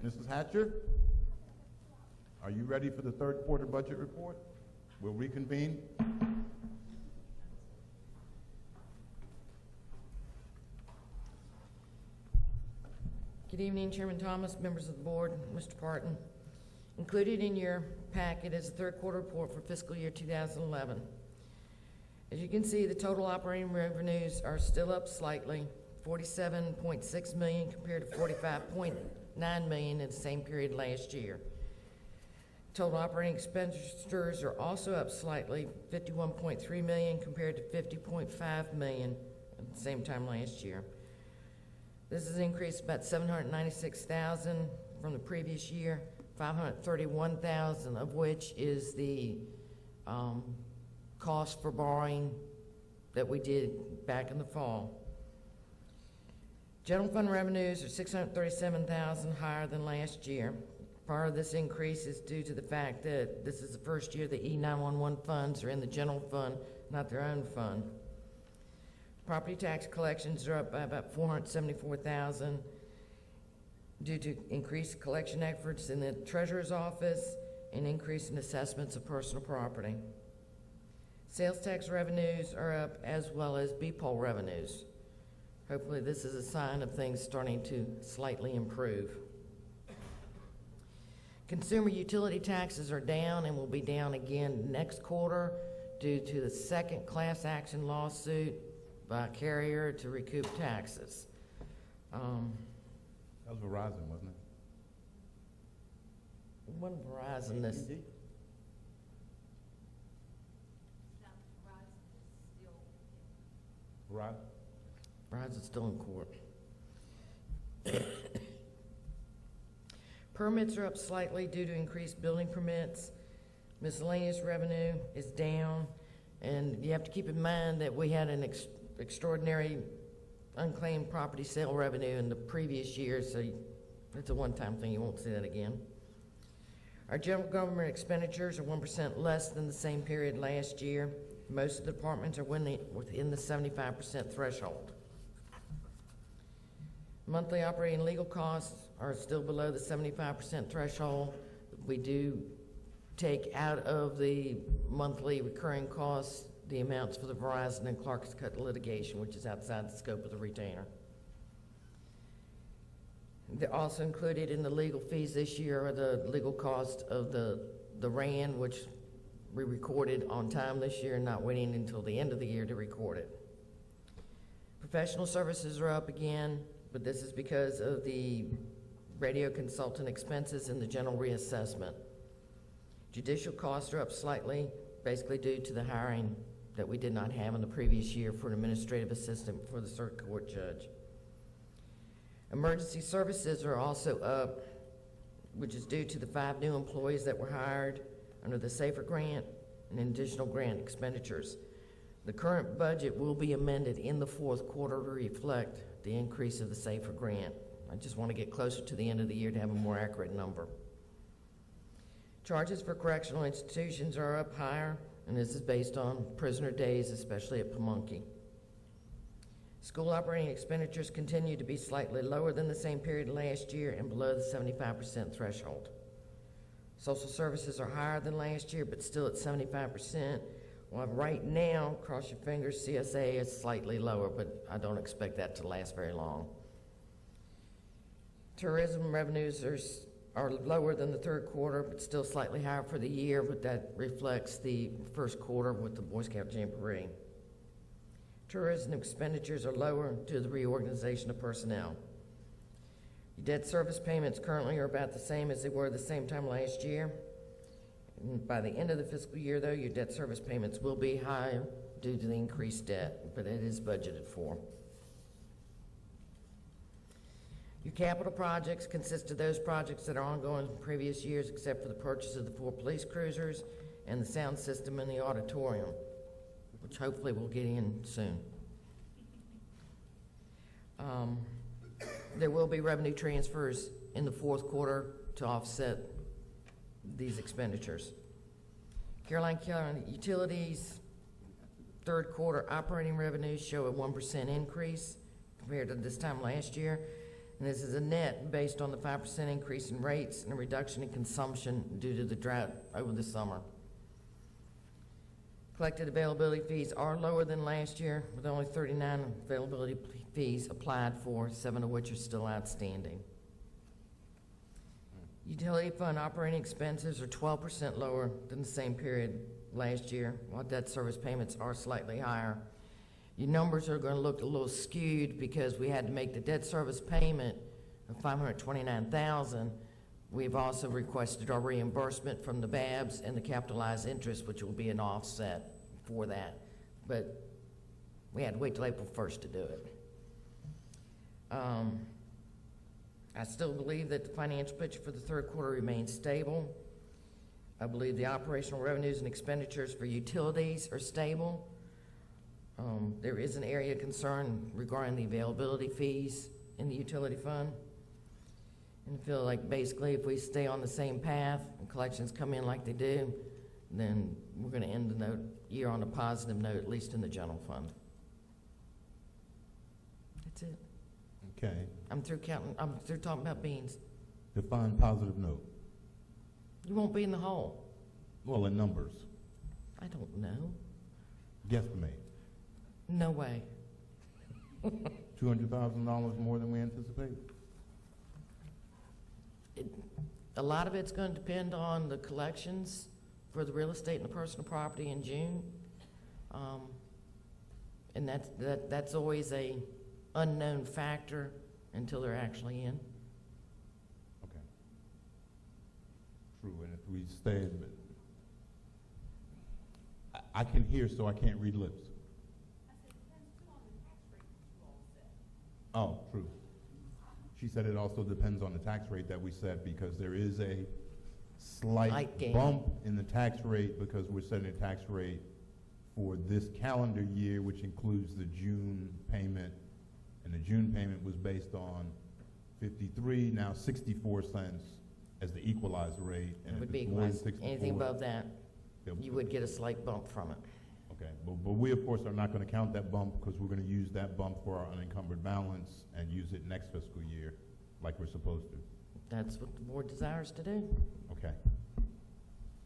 Mrs. Hatcher, are you ready for the third quarter budget report? We'll reconvene. Good evening, Chairman Thomas, members of the board, Mr. Parton. Included in your packet is the third quarter report for fiscal year 2011. As you can see, the total operating revenues are still up slightly, $47.6 million compared to $45.9 million in the same period last year. Total operating expenditures are also up slightly, $51.3 million compared to $50.5 million at the same time last year. This is an increase of about $796,000 from the previous year, $531,000 of which is the cost for borrowing that we did back in the fall. General fund revenues are $637,000 higher than last year. Part of this increase is due to the fact that this is the first year the E911 funds are in the general fund, not their own fund. Property tax collections are up by about $474,000 due to increased collection efforts in the Treasurer's Office and increase in assessments of personal property. Sales tax revenues are up as well as BPOL revenues. Hopefully this is a sign of things starting to slightly improve. Consumer utility taxes are down and will be down again next quarter due to the second class action lawsuit by a carrier to recoup taxes. That was Verizon, wasn't it? It wasn't Verizon this. No, Verizon is still. Verizon? Verizon's still in court. Permits are up slightly due to increased building permits. Miscellaneous revenue is down, and you have to keep in mind that we had an extraordinary unclaimed property sale revenue in the previous year, so it's a one-time thing. You won't see that again. Our general government expenditures are 1% less than the same period last year. Most of the departments are within the 75% threshold. Monthly operating legal costs are still below the 75% threshold. We do take out of the monthly recurring costs the amounts for the Verizon and Clark's Cut litigation, which is outside the scope of the retainer. They're also included in the legal fees this year are the legal cost of the RAND, which we recorded on time this year, not waiting until the end of the year to record it. Professional services are up again, but this is because of the radio consultant expenses and the general reassessment. Judicial costs are up slightly, basically due to the hiring that we did not have in the previous year for an administrative assistant for the circuit court judge. Emergency services are also up, which is due to the 5 new employees that were hired under the SAFER grant and additional grant expenditures. The current budget will be amended in the fourth quarter to reflect the increase of the SAFER grant. I just want to get closer to the end of the year to have a more accurate number. Charges for correctional institutions are up higher, and this is based on prisoner days, especially at Pamunkey. School operating expenditures continue to be slightly lower than the same period last year and below the 75% threshold. Social services are higher than last year, but still at 75%. Well, right now, cross your fingers, CSA is slightly lower, but I don't expect that to last very long. Tourism revenues are lower than the third quarter, but still slightly higher for the year, but that reflects the first quarter with the Boy Scout Jamboree. Tourism expenditures are lower due to the reorganization of personnel. Your debt service payments currently are about the same as they were the same time last year. And by the end of the fiscal year, though, your debt service payments will be higher due to the increased debt, but it is budgeted for. Your capital projects consist of those projects that are ongoing in previous years, except for the purchase of the 4 police cruisers and the sound system in the auditorium, which hopefully we'll get in soon. There will be revenue transfers in the fourth quarter to offset these expenditures. Caroline County Utilities third quarter operating revenues show a 1% increase compared to this time last year. And this is a net based on the 5% increase in rates and a reduction in consumption due to the drought over the summer. Collected availability fees are lower than last year, with only 39 availability fees applied for, 7 of which are still outstanding. Utility fund operating expenses are 12% lower than the same period last year, while debt service payments are slightly higher. Your numbers are going to look a little skewed because we had to make the debt service payment of $529,000. We've also requested our reimbursement from the BABs and the capitalized interest, which will be an offset for that. But we had to wait till April 1st to do it. I still believe that the financial picture for the third quarter remains stable. I believe the operational revenues and expenditures for utilities are stable. There is an area of concern regarding the availability fees in the utility fund. And I feel like basically if we stay on the same path and collections come in like they do, then we're going to end the year on a positive note, at least in the general fund. That's it. Okay. I'm through counting. I'm through talking about beans. Define positive note. You won't be in the hole. Well, in numbers. I don't know. Guesstimate. No way. $200,000 more than we anticipate? A lot of it's going to depend on the collections for the real estate and the personal property in June. And that's always a unknown factor until they're actually in. Okay. True, and if we stay, I can hear, so I can't read lips. I said, depends too on the tax rate that you all set. Oh, true. She said it also depends on the tax rate that we set, because there is a slight gain. bump in the tax rate because we're setting a tax rate for this calendar year, which includes the June payment. And the June payment was based on 53, now 64 cents as the equalized rate. And It would if be it's more than equalized. 64, Anything above that, they'll- you would get a slight bump from it. Okay, but we of course are not going to count that bump because we're going to use that bump for our unencumbered balance and use it next fiscal year like we're supposed to. That's what the board desires to do. Okay.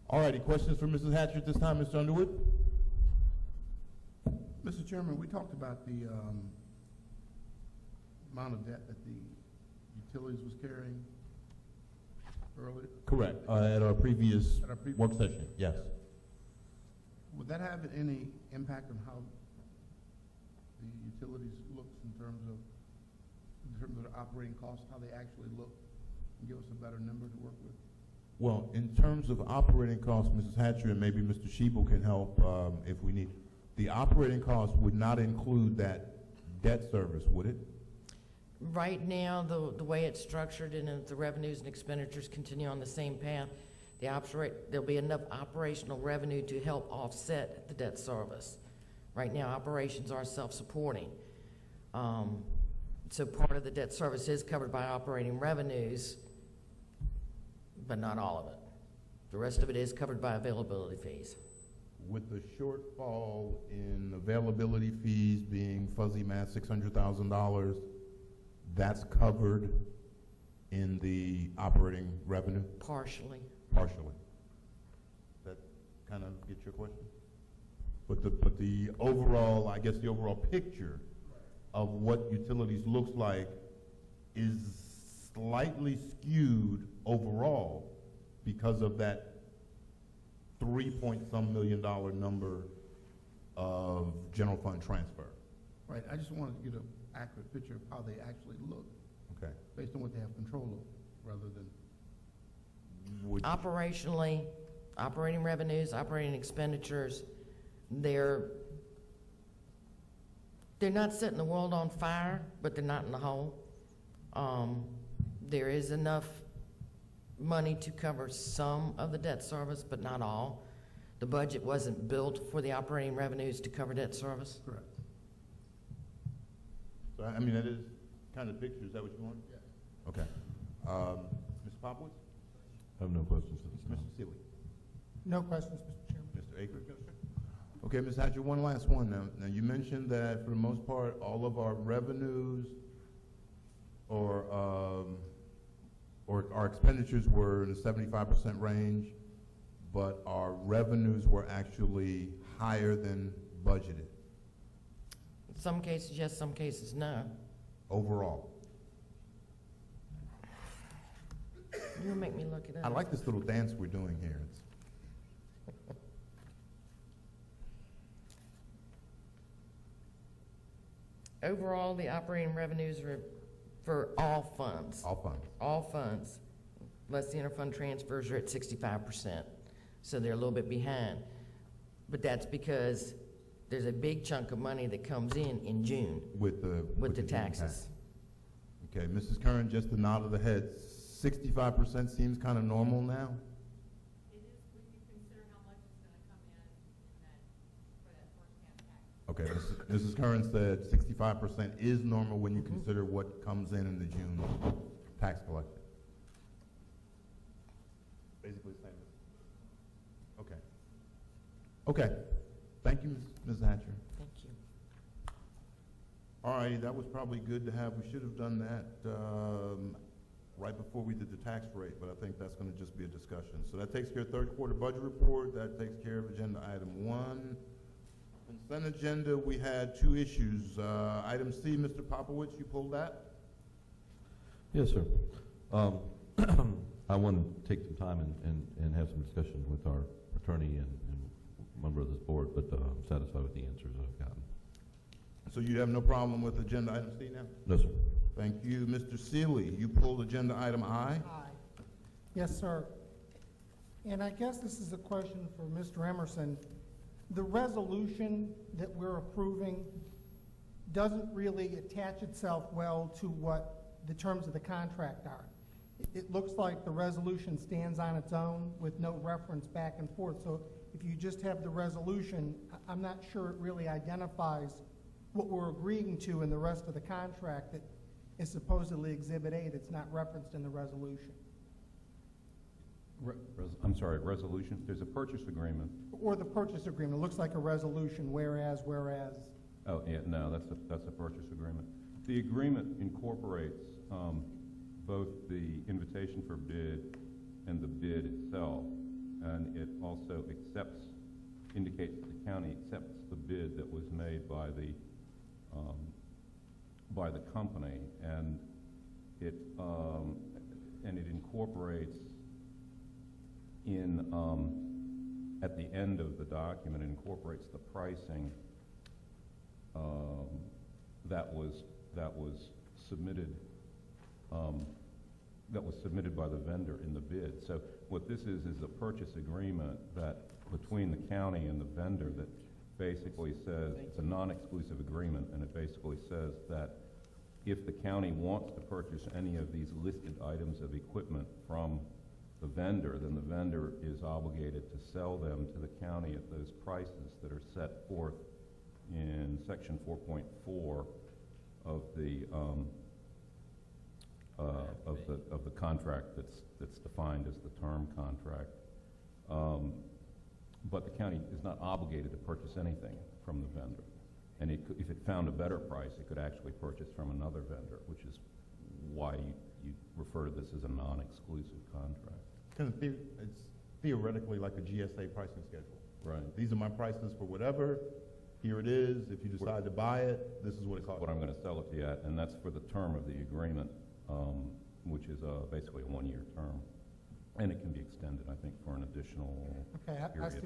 All righty, questions for Mrs. Hatcher at this time, Mr. Underwood? Mr. Chairman, we talked about the amount of debt that the utilities was carrying earlier. Correct, at our previous At our previous- work session, yes. Would that have any impact on how the utilities looks in terms of the operating costs, how they actually look, and give us a better number to work with? Well, in terms of operating costs, Mrs. Hatcher and maybe Mr. Shebel can help if we need. The operating costs would not include that debt service, would it? Right now, the way it's structured and if the revenues and expenditures continue on the same path, there'll be enough operational revenue to help offset the debt service. Right now, operations are self-supporting. So part of the debt service is covered by operating revenues, but not all of it. The rest of it is covered by availability fees. With the shortfall in availability fees being fuzzy math, $600,000, that's covered in the operating revenue? Partially. Partially. That kind of get your question? But the overall, I guess the overall picture of what utilities looks like is slightly skewed overall because of that $3-point-some million number of general fund transfer. Right, I just wanted to get an accurate picture of how they actually look, Okay. based on what they have control of, rather than, Operationally, operating revenues, operating expenditures, they're not setting the world on fire, but they're not in the hole. There is enough money to cover some of the debt service, but not all. The budget wasn't built for the operating revenues to cover debt service. correct. So, I mean, that is kind of the picture. Is that what you want? Yes. Okay. Mr. Popowitz? I have no questions at this time. Mr. Seeley? No questions, Mr. Chairman. Mr. Akers? Okay, Ms. Hatcher, one last one now. Now, you mentioned that for the most part, all of our revenues, or our expenditures were in the 75% range, but our revenues were actually higher than budgeted Some cases yes, some cases no. overall. You'll make me look it up. I like this little dance we're doing here. Overall, the operating revenues were for all funds. All funds. All funds, less the interfund transfers are at 65%, so they're a little bit behind. But that's because there's a big chunk of money that comes in June With the the taxes. Okay, Mrs. Curran, just a nod of the head. 65% seems kind of normal now? It is when you consider how much is gonna come in that, for that first half tax. Okay, Mrs. Curran said 65% is normal when you consider what comes in the June tax collection. Basically the same. Okay. Okay. Thank you, Ms. Hatcher. Thank you. All right, that was probably good to have. We should have done that right before we did the tax rate, but I think that's going to just be a discussion. So that takes care of third quarter budget report. That takes care of agenda item 1. Consent agenda, we had 2 issues. Item C, Mr. Popowitz, you pulled that? Yes, sir. I want to take some time and have some discussion with our attorney and member of this board, but I'm satisfied with the answers I've gotten. So you have no problem with agenda item C now? No, sir. Thank you. Mr. Seeley, you pulled agenda item I? Aye. Yes, sir. And I guess this is a question for Mr. Emerson. The resolution that we're approving doesn't really attach itself well to what the terms of the contract are. It looks like the resolution stands on its own with no reference back and forth. So if you just have the resolution, I'm not sure it really identifies what we're agreeing to in the rest of the contract that is supposedly Exhibit A that's not referenced in the resolution. I'm sorry, resolution, there's a purchase agreement. Or the purchase agreement. It looks like a resolution, whereas. Oh, yeah, no, that's a purchase agreement. The agreement incorporates both the invitation for bid and the bid itself, and it also indicates that the county accepts the bid that was made by the company, and it incorporates at the end of the document, it incorporates the pricing that was submitted by the vendor in the bid. So what this is a purchase agreement that between the county and the vendor that basically says it's a non-exclusive agreement, and it basically says that if the county wants to purchase any of these listed items of equipment from the vendor, then the vendor is obligated to sell them to the county at those prices that are set forth in section 4.4 of the contract that's defined as the term contract. But the county is not obligated to purchase anything from the vendor. And if it found a better price, it could actually purchase from another vendor, which is why you refer to this as a non-exclusive contract. It's theoretically like a GSA pricing schedule. Right. These are my prices for whatever. Here it is. If you decide to buy it, this is what it costs. What I'm going to sell it to you at, and that's for the term of the agreement, which is basically a 1-year term. And it can be extended, I think, for an additional Okay, I period. see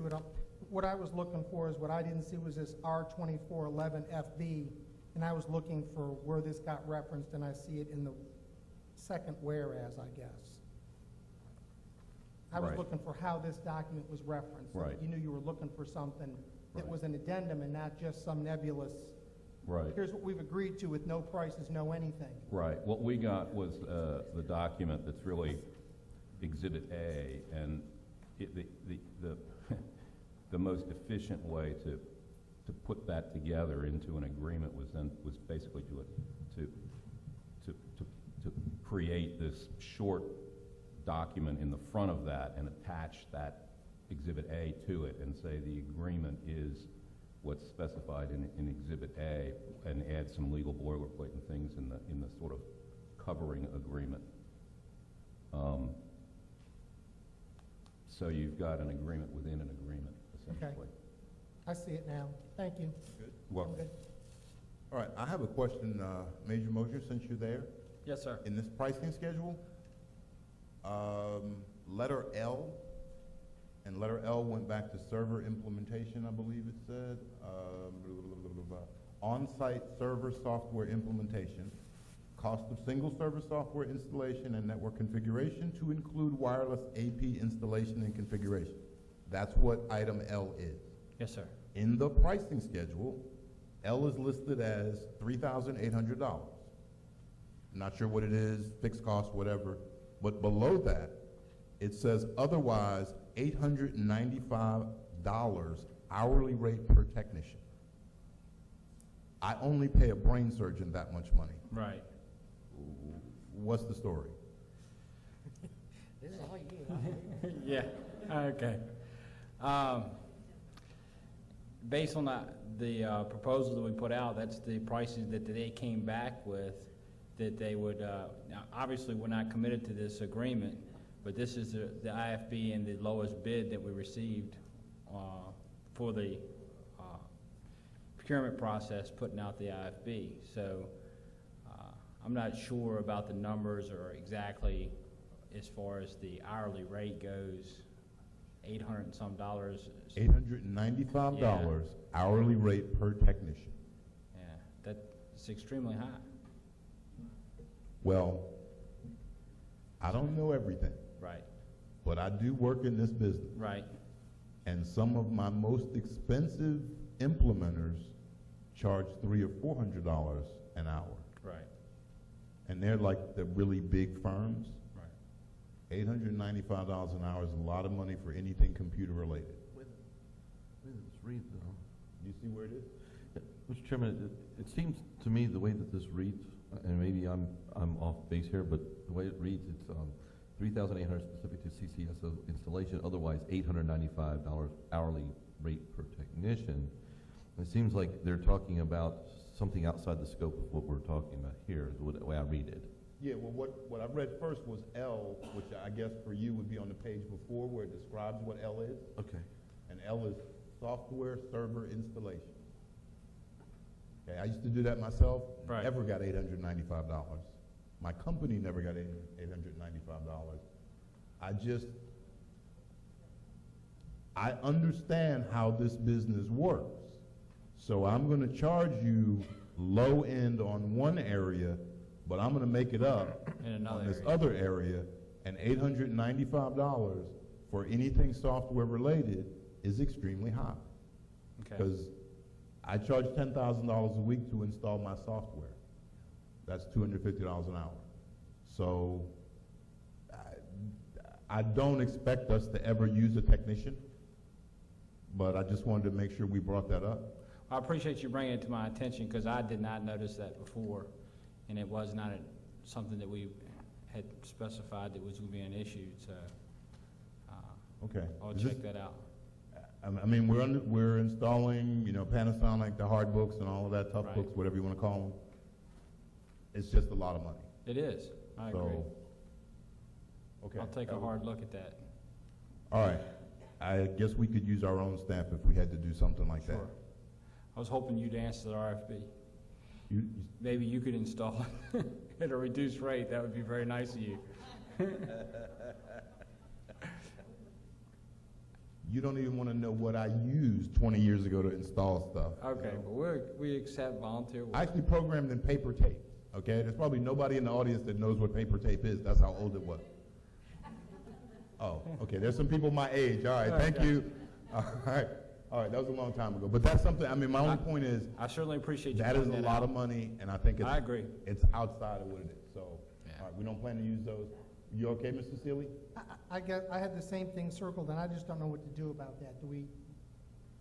what I was looking for is what I didn't see was this R2411FB, and I was looking for where this got referenced, and I see it in the second whereas, I guess. I was Right. looking for how this document was referenced. so that Right. You knew you were looking for something that Right. was an addendum and not just some nebulous, Right. here's what we've agreed to with no prices, no anything. Right. What we got was the document that's really Exhibit A, and the most efficient way to put that together into an agreement was basically to create this short document in the front of that and attach that Exhibit A to it and say the agreement is what's specified in Exhibit A, and add some legal boilerplate and things in the sort of covering agreement. So you've got an agreement within an agreement, essentially. I see it now. Thank you. Well, I'm good. All right, I have a question, Major Mosher, since you're there. Yes, sir. In this pricing schedule, letter L, and letter L went back to server implementation, I believe it said. On-site server software implementation, cost of single server software installation and network configuration to include wireless AP installation and configuration. That's what item L is. Yes, sir. In the pricing schedule, L is listed as $3,800. Not sure what it is, fixed cost, whatever, but below that, it says otherwise $895 hourly rate per technician. I only pay a brain surgeon that much money. Right. What's the story? This is all you. Yeah, okay. Based on the proposal that we put out, that's the prices that they came back with, that they would, now, obviously, we're not committed to this agreement, but this is the IFB and the lowest bid that we received for the procurement process, putting out the IFB. So I'm not sure about the numbers or exactly as far as the hourly rate goes, $800 and some dollars. $895 hourly rate per technician. Yeah, that's extremely high. Well, I don't know everything, Right, but I do work in this business. right, And some of my most expensive implementers charge $300 or $400 an hour. right, And they're like the really big firms. right. $895 an hour is a lot of money for anything computer related. Where does this read, though? You see where it is? Mr. Chairman, it seems to me the way that this reads, and maybe I'm off base here, but the way it reads, it's $3,800 specific to CCSO installation, otherwise $895 hourly rate per technician. It seems like they're talking about something outside the scope of what we're talking about here, the way I read it. Yeah, well, what I read first was L, which I guess for you would be on the page before where it describes what L is. Okay. And L is software server installation. Okay, I used to do that myself. Right. Never got $895. My company never got $895. I understand how this business works. So I'm going to charge you low end on one area, but I'm going to make it up In another on this area. other area, and $895 for anything software related is extremely high. Okay, Because I charge $10,000 a week to install my software. That's $250 an hour. So I don't expect us to ever use a technician, but I just wanted to make sure we brought that up. I appreciate you bringing it to my attention, because I did not notice that before, and it was not something that we had specified that was going to be an issue, so Okay. I'll Is check this- that out. I mean, we're installing, Panasonic, the hard books and all of that, tough Right. books, whatever you want to call them. It's just a lot of money. It is, I agree. So, okay. I'll take a hard look at that. All right. I guess we could use our own staff if we had to do something like that. Sure. I was hoping you'd answer the RFP. You, Maybe you could install it at a reduced rate. That would be very nice of you. you don't even want to know what I used 20 years ago to install stuff. Okay, but we accept volunteer work. I actually programmed in paper tape, okay? There's probably nobody in the audience that knows what paper tape is. That's how old it was. Oh, okay, there's some people my age. All right, thank Okay. you. All right, that was a long time ago. But that's something, I mean, my only point is, I certainly appreciate you that is pointing a that lot out. of money, and I think I agree. it's outside of what it is. So, Yeah. all right, we don't plan to use those. You okay, Mr. Seeley? I had the same thing circled, and I just don't know what to do about that. Do we,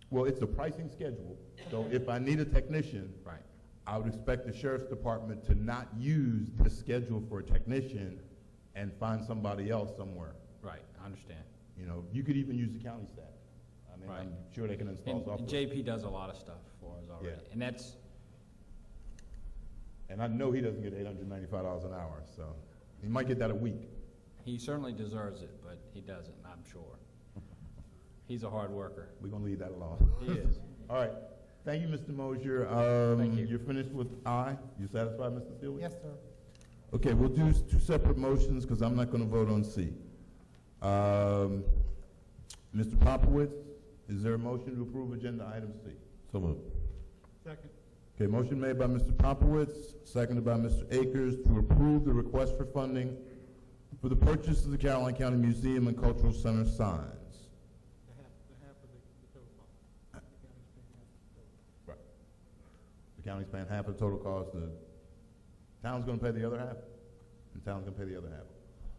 Well, it's a pricing schedule. So if I need a technician, Right. I would expect the sheriff's department to not use this schedule for a technician and find somebody else somewhere. Right, I understand. You could even use the county staff. I mean, Right. I'm sure they can install And software. JP does a lot of stuff for us already. Yeah. And that's, And I know he doesn't get $895 an hour, so he might get that a week. He certainly deserves it, but he doesn't, I'm sure. He's a hard worker. We're gonna leave that alone. He is. All right, thank you, Mr. Mosier. Thank you. You're finished with I? You satisfied, Mr. Sealy? Yes, sir. Okay, we'll do two separate motions, because I'm not gonna vote on C. Mr. Popowitz, is there a motion to approve agenda item C? So moved. Second. Okay, motion made by Mr. Popowitz, seconded by Mr. Akers to approve the request for funding for the purchase of the Caroline County Museum and Cultural Center signs. Right. The county's paying half of the total cost, the town's gonna pay the other half, and the town's gonna pay the other half.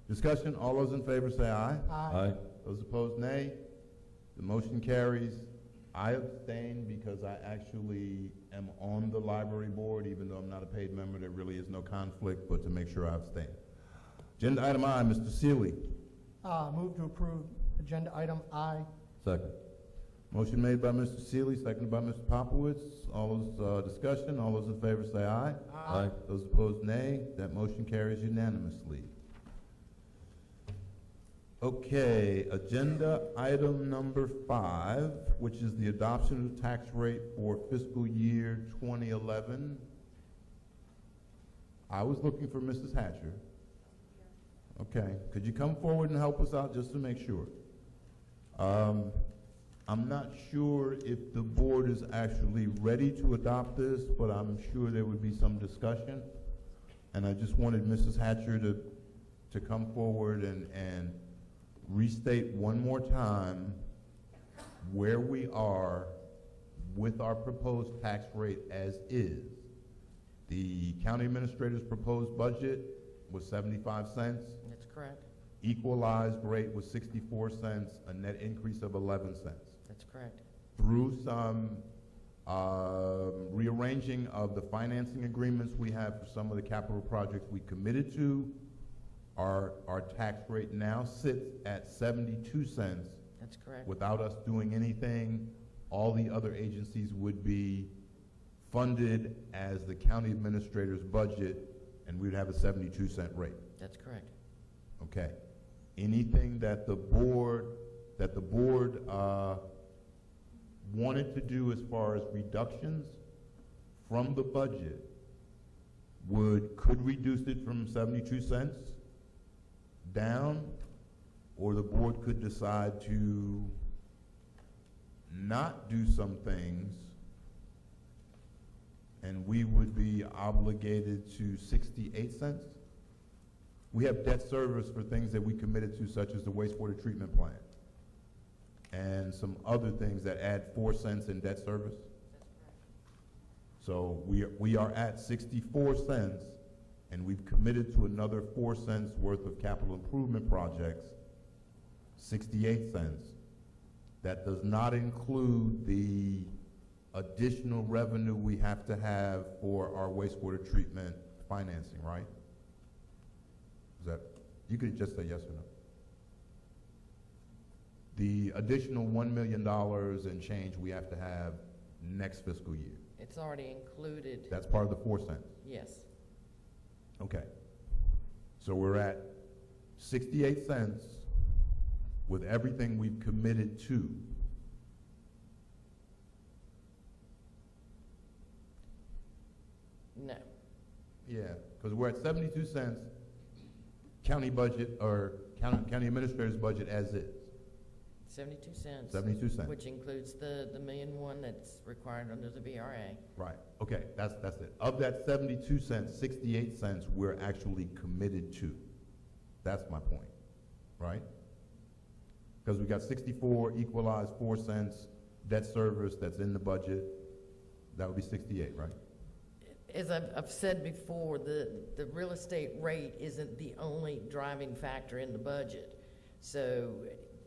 Discussion, all those in favor say aye. Aye. Those opposed, nay. The motion carries. I abstain because I actually am on the library board, even though I'm not a paid member. There really is no conflict, but to make sure I abstain. Agenda item I, Mr. Sealy. Move to approve agenda item I. Second. Motion made by Mr. Sealy, seconded by Mr. Popowitz. All those, discussion, all those in favor say aye. Aye. Those opposed, nay. That motion carries unanimously. Okay, agenda item number 5, which is the adoption of the tax rate for fiscal year 2011. I was looking for Mrs. Hatcher. Okay, could you come forward and help us out just to make sure? I'm not sure if the board is actually ready to adopt this, but I'm sure there would be some discussion. And I just wanted Mrs. Hatcher to come forward and restate one more time where we are with our proposed tax rate as is. The county administrator's proposed budget was 75 cents. That's correct. Equalized rate was 64 cents, a net increase of 11 cents. That's correct. Through some rearranging of the financing agreements we have for some of the capital projects we committed to, our tax rate now sits at 72 cents. That's correct. Without us doing anything, all the other agencies would be funded as the county administrator's budget, and we'd have a 72-cent rate. That's correct. Okay. Anything that the board wanted to do as far as reductions from the budget could reduce it from 72 cents down, or the board could decide to not do some things, and we would be obligated to 68 cents. We have debt service for things that we committed to, such as the wastewater treatment plant, and some other things that add 4 cents in debt service. So we are at 64 cents, and we've committed to another 4 cents worth of capital improvement projects, 68 cents. That does not include the additional revenue we have to have for our wastewater treatment financing, right? Is that, you could just say yes or no. The additional $1 million and change we have to have next fiscal year. It's already included. That's part of the 4 cents. Yes. Okay. So we're at 68 cents with everything we've committed to. No. Yeah, because we're at 72 cents county budget, or county administrator's budget as is. 72 cents. 72 cents. Which includes the $1.1 million that's required under the VRA. Right. Okay, that's it. Of that 72 cents, 68 cents we're actually committed to. That's my point, right? Because we got 64 equalized 4 cents debt service that's in the budget. That would be 68, right? As I've said before, the real estate rate isn't the only driving factor in the budget. So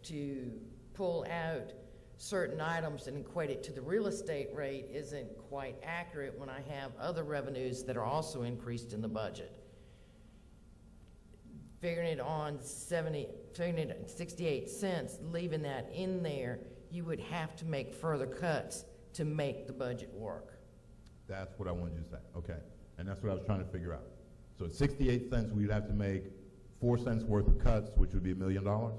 to pull out certain items and equate it to the real estate rate isn't quite accurate when I have other revenues that are also increased in the budget. Figuring it on 68 cents, leaving that in there, you would have to make further cuts to make the budget work. That's what I wanted you to say. Okay. And that's what I was trying to figure out. So at 68 cents, we'd have to make 4 cents worth of cuts, which would be $1 million. Million,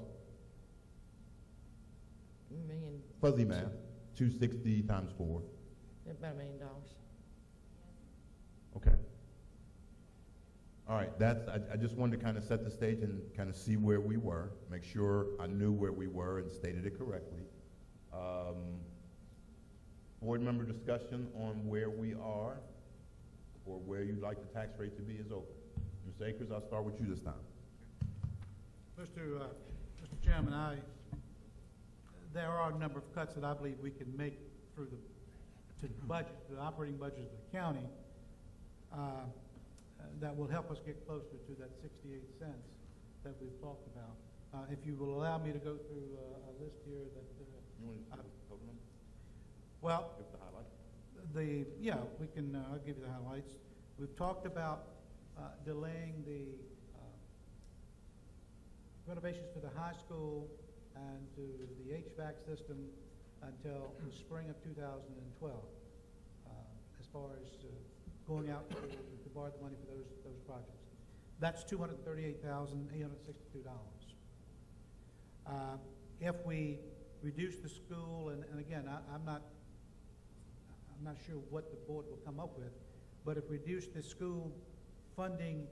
Fuzzy math, 260 times 4. about $1 million. Okay. All right, I just wanted to kind of set the stage and kind of see where we were, make sure I knew where we were and stated it correctly. Board member discussion on where we are or where you'd like the tax rate to be is open. Mr. Akers, I'll start with you this time. Mr. Chairman, there are a number of cuts that I believe we can make through to the budget, the operating budget of the county, that will help us get closer to that 68 cents that we've talked about. If you will allow me to go through a list here that, You want to total number? well, Give the highlights. yeah, we can, I'll give you the highlights. We've talked about delaying the renovations to the high school and to the HVAC system until the spring of 2012, as far as going out to borrow the money for those projects. That's $238,862. If we reduce the school, and again, I'm not sure what the board will come up with, but if we reduce the school funding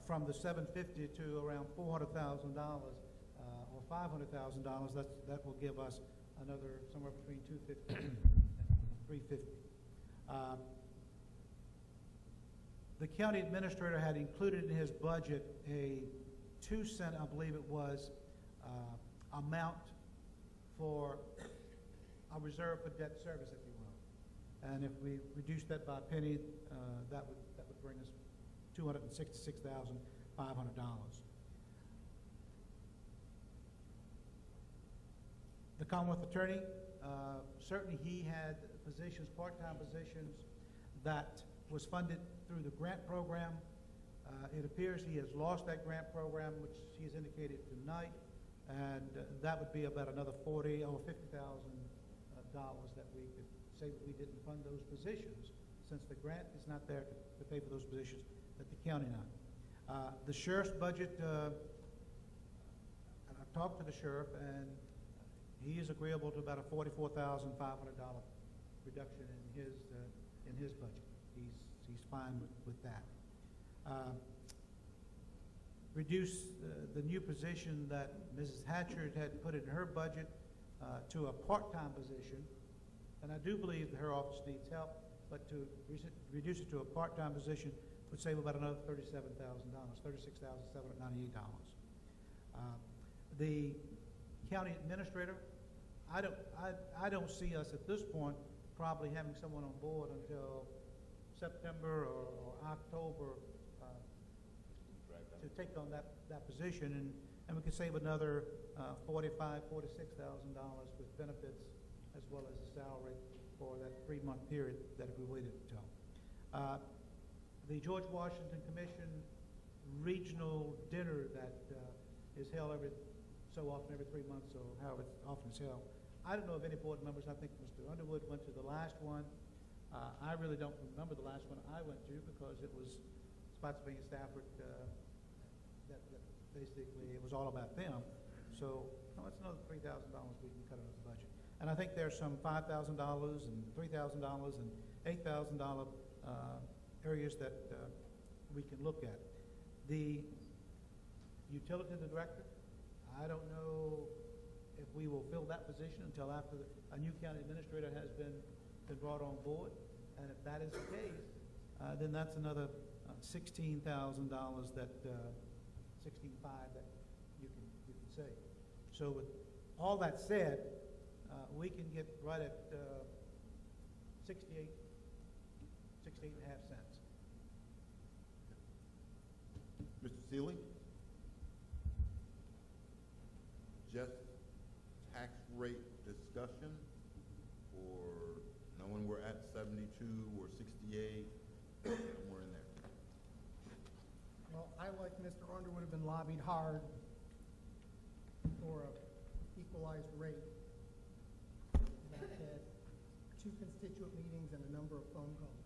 from the $750 to around $400,000 or $500,000, that will give us another somewhere between $250 and $350. The county administrator had included in his budget a 2-cent, I believe it was, amount for a reserve for debt service, if you will. And if we reduce that by a penny, that would bring us $266,500. The Commonwealth Attorney, certainly he had positions, part-time positions, that was funded through the grant program. It appears he has lost that grant program, which he has indicated tonight, and that would be about another $40,000 or $50,000 that we could say that we didn't fund those positions, since the grant is not there to pay for those positions at the county now. The sheriff's budget, and I've talked to the sheriff, and he is agreeable to about a $44,500 reduction in his budget. He's fine with that. Reduce the new position that Mrs. Hatchard had put in her budget to a part-time position, and I do believe that her office needs help, but to reduce it to a part-time position would save about another $37,000, $36,798. The county administrator, I don't see us at this point probably having someone on board until September or October to take on that position, and we could save another $45,000, $46,000 with benefits as well as the salary for that 3-month period that if we waited until. The George Washington Commission regional dinner that is held every so often, every 3 months, or however often it's held. I don't know of any board members. I think Mr. Underwood went to the last one. I really don't remember the last one I went to because it was Spotsylvania Stafford. That basically it was all about them. So that's another $3,000 we can cut out of the budget. And I think there's some $5,000 and $3,000 and $8,000 areas that we can look at. The utility director, I don't know if we will fill that position until after a new county administrator has been brought on board. And if that is the case, then that's another $16,000 that $16,500 that you can save. So with all that said, we can get right at 68.5 cents. Mr. Seeley? Just tax rate discussion, or knowing we're at 72 or 68, somewhere in there? Well, I, like Mr. Underwood, have been lobbied hard for a equalized rate. And I've had 2 constituent meetings and a number of phone calls.